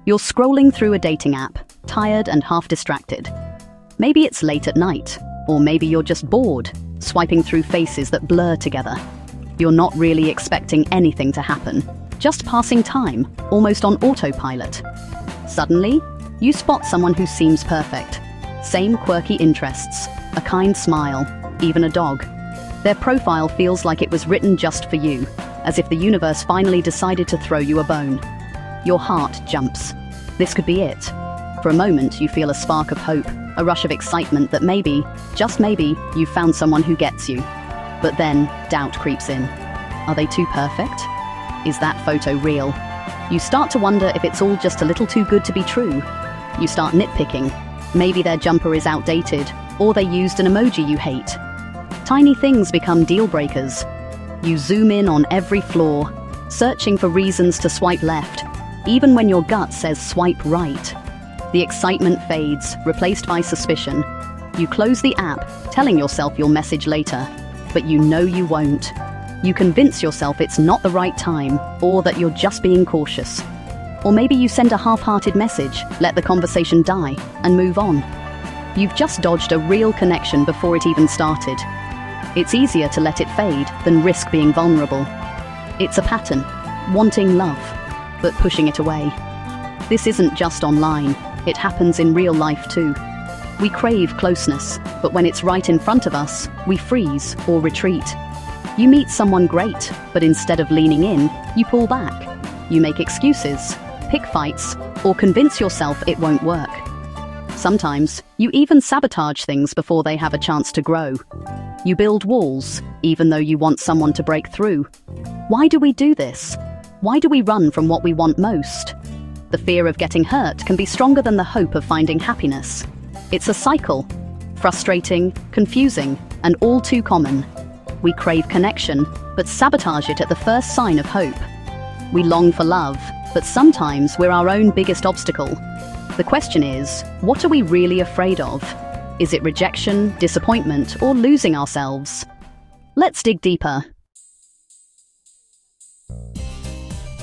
You're scrolling through a dating app, tired and half distracted. Maybe it's late at night, or maybe you're just bored, swiping through faces that blur together. You're not really expecting anything to happen, just passing time, almost on autopilot. Suddenly, you spot someone who seems perfect. Same quirky interests, a kind smile, even a dog. Their profile feels like it was written just for you, as if the universe finally decided to throw you a bone. Your heart jumps. This could be it. For a moment, you feel a spark of hope, a rush of excitement that maybe, just maybe, you've found someone who gets you. But then, doubt creeps in. Are they too perfect? Is that photo real? You start to wonder if it's all just a little too good to be true. You start nitpicking. Maybe their jumper is outdated, or they used an emoji you hate. Tiny things become deal breakers. You zoom in on every flaw, searching for reasons to swipe left, even when your gut says swipe right. The excitement fades, replaced by suspicion. You close the app, telling yourself you'll message later, but you know you won't. You convince yourself it's not the right time, or that you're just being cautious. Or maybe you send a half-hearted message, let the conversation die, and move on. You've just dodged a real connection before it even started. It's easier to let it fade than risk being vulnerable. It's a pattern, wanting love, but pushing it away. This isn't just online, it happens in real life too. We crave closeness, but when it's right in front of us, we freeze or retreat. You meet someone great, but instead of leaning in, you pull back. You make excuses, pick fights, or convince yourself it won't work. Sometimes, you even sabotage things before they have a chance to grow. You build walls, even though you want someone to break through. Why do we do this? Why do we run from what we want most? The fear of getting hurt can be stronger than the hope of finding happiness. It's a cycle, frustrating, confusing, and all too common. We crave connection, but sabotage it at the first sign of hope. We long for love, but sometimes we're our own biggest obstacle. The question is, what are we really afraid of? Is it rejection, disappointment, or losing ourselves? Let's dig deeper.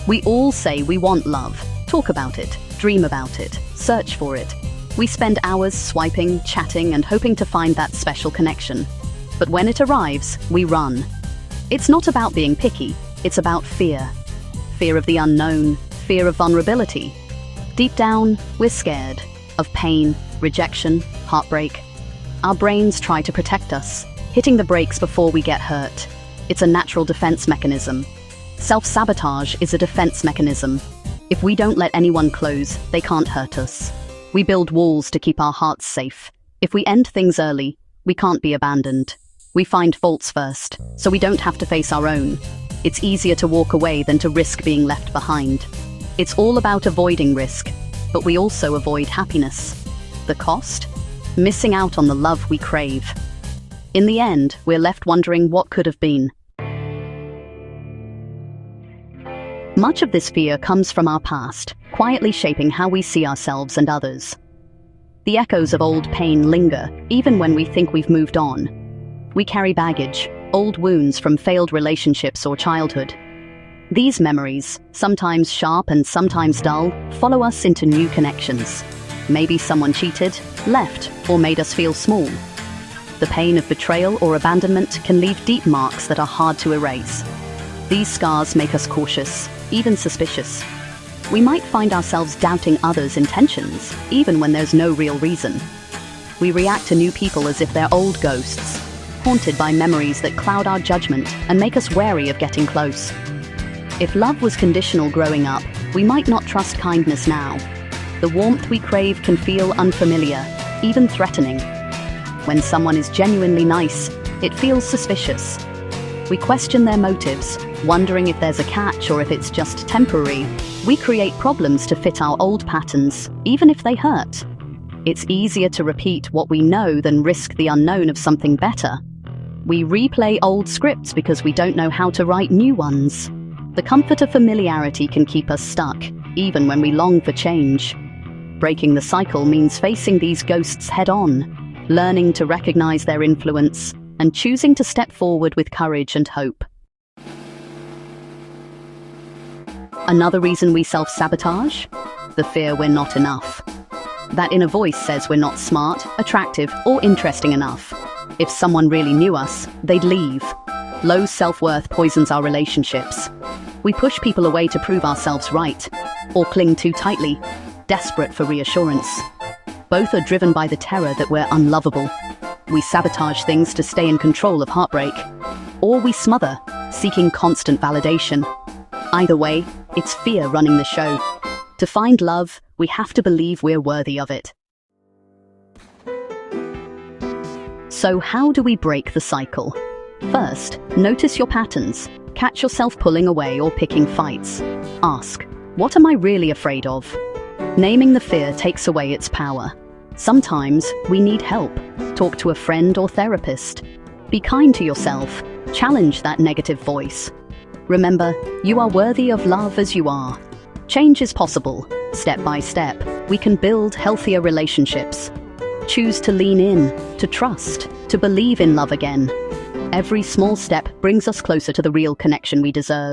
We all say we want love, talk about it, dream about it, search for it. We spend hours swiping, chatting, and hoping to find that special connection. But when it arrives, we run. It's not about being picky, it's about fear. Fear of the unknown, fear of vulnerability. Deep down, we're scared of pain, rejection, heartbreak. Our brains try to protect us, hitting the brakes before we get hurt. It's a natural defense mechanism. Self-sabotage is a defense mechanism. If we don't let anyone close, they can't hurt us. We build walls to keep our hearts safe. If we end things early, we can't be abandoned. We find faults first, so we don't have to face our own. It's easier to walk away than to risk being left behind. It's all about avoiding risk, but we also avoid happiness. The cost? Missing out on the love we crave. In the end, we're left wondering what could have been. Much of this fear comes from our past, quietly shaping how we see ourselves and others. The echoes of old pain linger, even when we think we've moved on. We carry baggage, old wounds from failed relationships or childhood. These memories, sometimes sharp and sometimes dull, follow us into new connections. Maybe someone cheated, left, or made us feel small. The pain of betrayal or abandonment can leave deep marks that are hard to erase. These scars make us cautious, even suspicious. We might find ourselves doubting others' intentions, even when there's no real reason. We react to new people as if they're old ghosts, haunted by memories that cloud our judgment and make us wary of getting close. If love was conditional growing up, we might not trust kindness now. The warmth we crave can feel unfamiliar, even threatening. When someone is genuinely nice, it feels suspicious. We question their motives, wondering if there's a catch or if it's just temporary. We create problems to fit our old patterns, even if they hurt. It's easier to repeat what we know than risk the unknown of something better. We replay old scripts because we don't know how to write new ones. The comfort of familiarity can keep us stuck, even when we long for change. Breaking the cycle means facing these ghosts head-on, learning to recognize their influence, and choosing to step forward with courage and hope. Another reason we self-sabotage? the fear we're not enough. That inner voice says we're not smart, attractive, or interesting enough. If someone really knew us, they'd leave. Low self-worth poisons our relationships. We push people away to prove ourselves right, or cling too tightly, desperate for reassurance. Both are driven by the terror that we're unlovable. We sabotage things to stay in control of heartbreak, or we smother, seeking constant validation. Either way, it's fear running the show. To find love, we have to believe we're worthy of it. So how do we break the cycle? First, notice your patterns. Catch yourself pulling away or picking fights. Ask, what am I really afraid of? Naming the fear takes away its power. Sometimes we need help. Talk to a friend or therapist. Be kind to yourself. Challenge that negative voice. Remember, you are worthy of love as you are. Change is possible. Step by step, we can build healthier relationships. Choose to lean in, to trust, to believe in love again. Every small step brings us closer to the real connection we deserve.